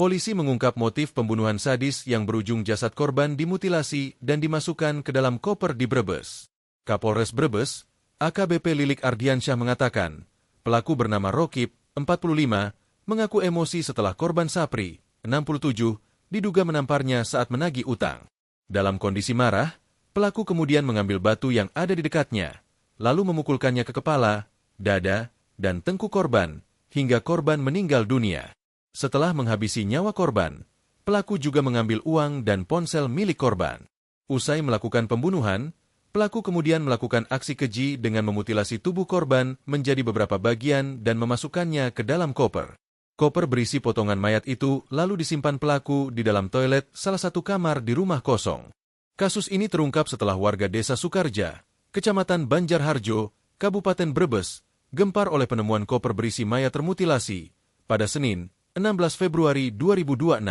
Polisi mengungkap motif pembunuhan sadis yang berujung jasad korban dimutilasi dan dimasukkan ke dalam koper di Brebes. Kapolres Brebes, AKBP Lilik Ardiansyah mengatakan, pelaku bernama Rokib, 45, mengaku emosi setelah korban Sapri, 67, diduga menamparnya saat menagih utang. Dalam kondisi marah, pelaku kemudian mengambil batu yang ada di dekatnya, lalu memukulkannya ke kepala, dada, dan tengkuk korban, hingga korban meninggal dunia. Setelah menghabisi nyawa korban, pelaku juga mengambil uang dan ponsel milik korban. Usai melakukan pembunuhan, pelaku kemudian melakukan aksi keji dengan memutilasi tubuh korban menjadi beberapa bagian dan memasukkannya ke dalam koper. Koper berisi potongan mayat itu lalu disimpan pelaku di dalam toilet salah satu kamar di rumah kosong. Kasus ini terungkap setelah warga Desa Sukarja, Kecamatan Banjarharjo, Kabupaten Brebes, gempar oleh penemuan koper berisi mayat termutilasi pada Senin, 16 Februari 2026.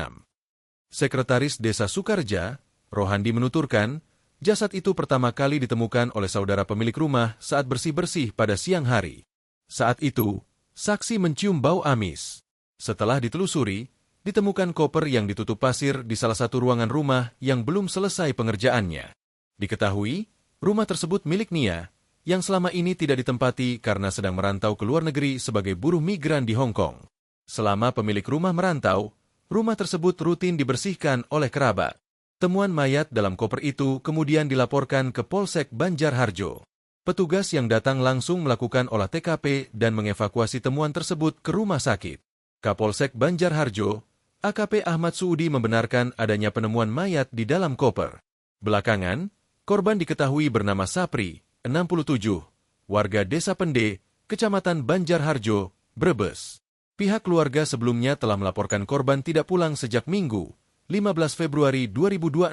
Sekretaris Desa Sukarja, Rohandi menuturkan, jasad itu pertama kali ditemukan oleh saudara pemilik rumah saat bersih-bersih pada siang hari. Saat itu, saksi mencium bau amis. Setelah ditelusuri, ditemukan koper yang ditutup pasir di salah satu ruangan rumah yang belum selesai pengerjaannya. Diketahui, rumah tersebut milik Nia, yang selama ini tidak ditempati karena sedang merantau ke luar negeri sebagai buruh migran di Hong Kong. Selama pemilik rumah merantau, rumah tersebut rutin dibersihkan oleh kerabat. Temuan mayat dalam koper itu kemudian dilaporkan ke Polsek Banjarharjo. Petugas yang datang langsung melakukan olah TKP dan mengevakuasi temuan tersebut ke rumah sakit. Kapolsek Banjarharjo, AKP Ahmad Suudi membenarkan adanya penemuan mayat di dalam koper. Belakangan, korban diketahui bernama Sapri, 67, warga Desa Pende, Kecamatan Banjarharjo, Brebes. Pihak keluarga sebelumnya telah melaporkan korban tidak pulang sejak Minggu, 15 Februari 2026,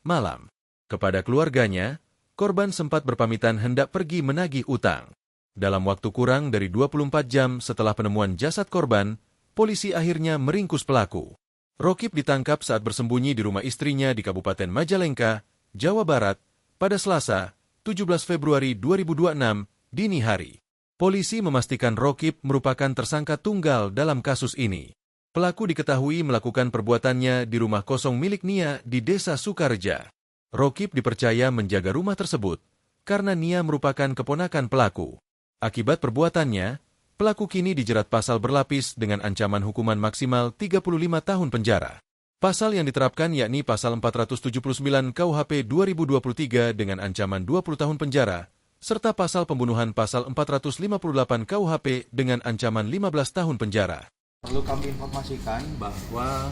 malam. Kepada keluarganya, korban sempat berpamitan hendak pergi menagih utang. Dalam waktu kurang dari 24 jam setelah penemuan jasad korban, polisi akhirnya meringkus pelaku. Rokib ditangkap saat bersembunyi di rumah istrinya di Kabupaten Majalengka, Jawa Barat, pada Selasa, 17 Februari 2026, dini hari. Polisi memastikan Rokib merupakan tersangka tunggal dalam kasus ini. Pelaku diketahui melakukan perbuatannya di rumah kosong milik Nia di Desa Sukarja. Rokib dipercaya menjaga rumah tersebut karena Nia merupakan keponakan pelaku. Akibat perbuatannya, pelaku kini dijerat pasal berlapis dengan ancaman hukuman maksimal 35 tahun penjara. Pasal yang diterapkan yakni pasal 479 KUHP 2023 dengan ancaman 20 tahun penjara, serta pasal pembunuhan pasal 458 KUHP dengan ancaman 15 tahun penjara. Perlu kami informasikan bahwa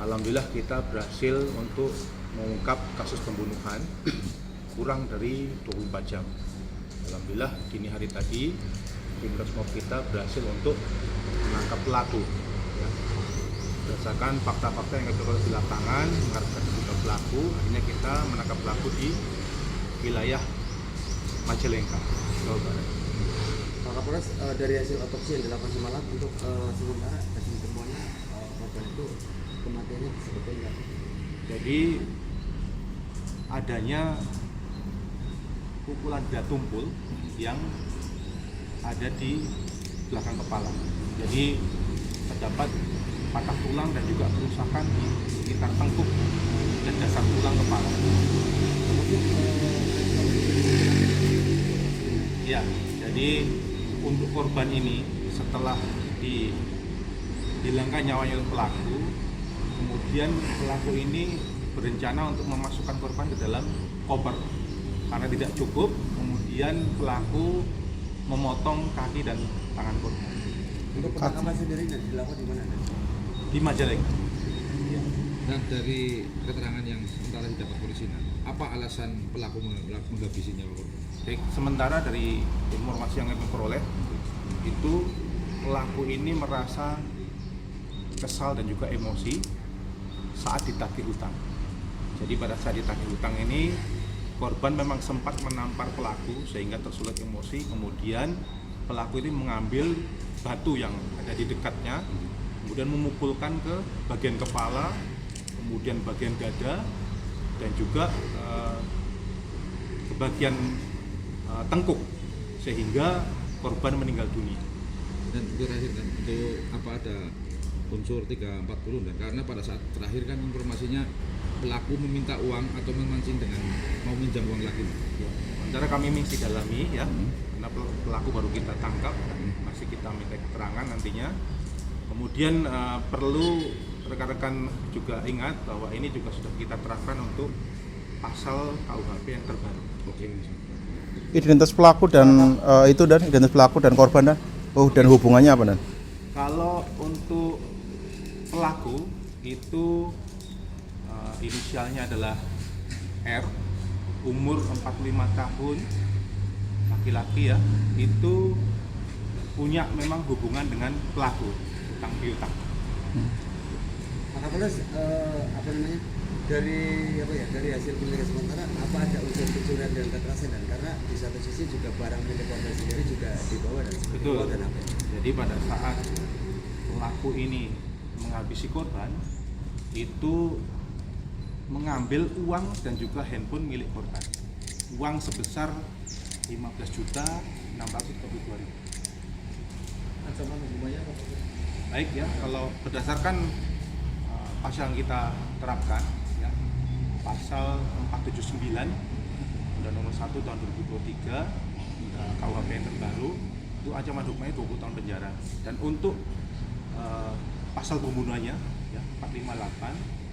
alhamdulillah kita berhasil untuk mengungkap kasus pembunuhan kurang dari 24 jam. Alhamdulillah dini hari tadi tim Resmob kita berhasil untuk menangkap pelaku. Ya. Berdasarkan fakta-fakta yang kita peroleh di lapangan, mengarahkan juga pelaku, akhirnya kita menangkap pelaku di wilayah Majalengka, Jawa Barat. Pak Kapolres, dari hasil otopsi yang dilakukan semalam untuk sementara hasil temuannya korban itu kematiannya sebetulnya. Jadi adanya pukulan benda tumpul yang ada di belakang kepala. Jadi terdapat patah tulang dan juga kerusakan di sekitar tengkuk dan dasar tulang kepala. Ya, jadi untuk korban ini setelah dihilangkan nyawanya oleh pelaku, kemudian pelaku ini berencana untuk memasukkan korban ke dalam koper. Karena tidak cukup, kemudian pelaku memotong kaki dan tangan korban. Untuk pemakaman sendiri dilakukan di mana? Di Majalengka. Ya. Nah, dari keterangan yang sementara didapat polisi, apa alasan pelaku menghabisi nyawa korban? Baik, sementara dari informasi yang kami peroleh, itu pelaku ini merasa kesal dan juga emosi saat ditagih utang. Jadi pada saat ditagih utang ini, korban memang sempat menampar pelaku sehingga tersulut emosi, kemudian pelaku ini mengambil batu yang ada di dekatnya, kemudian memukulkan ke bagian kepala, kemudian bagian dada, dan juga ke bagian tengkuk, sehingga korban meninggal dunia. Dan terakhir, untuk apa ada unsur 340 dan karena pada saat terakhir kan informasinya pelaku meminta uang atau memancing dengan mau minjam uang lagi. Sementara kami masih dalami ya, karena pelaku baru kita tangkap, masih kita minta keterangan nantinya. Kemudian perlu rekan-rekan juga ingat bahwa ini juga sudah kita terapkan untuk pasal KUHP yang terbaru. Oke. Identitas pelaku dan identitas pelaku dan korban dan hubungannya apa dan? Kalau untuk pelaku itu inisialnya adalah R, umur 45 tahun, laki-laki ya, itu punya memang hubungan dengan pelaku utang piutang. Pak Kapolres, dari hasil penyelidikan sementara apa ada unsur pencurian dan kekerasan dan karena di satu sisi juga barang milik korban sendiri juga dibawa dan Betul. dan apa? Jadi pada saat pelaku ini menghabisi korban itu mengambil uang dan juga handphone milik korban. Uang sebesar 15.632.000. Ancaman hukumannya apa? Baik ya, kalau berdasarkan pasal yang kita terapkan ya, pasal 479 Undang Nomor 1 tahun 2023 KUHP yang terbaru itu ancaman hukumannya 20 tahun penjara. Dan untuk pasal pembunuhannya ya 458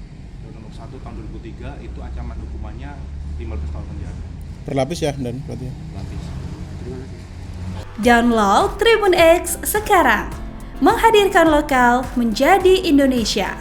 Undang Nomor 1 tahun 2003 itu ancaman hukumannya 15 tahun penjara. Berlapis ya dan berarti. Lapis. Terima kasih. Download Tribun X sekarang, menghadirkan lokal menjadi Indonesia.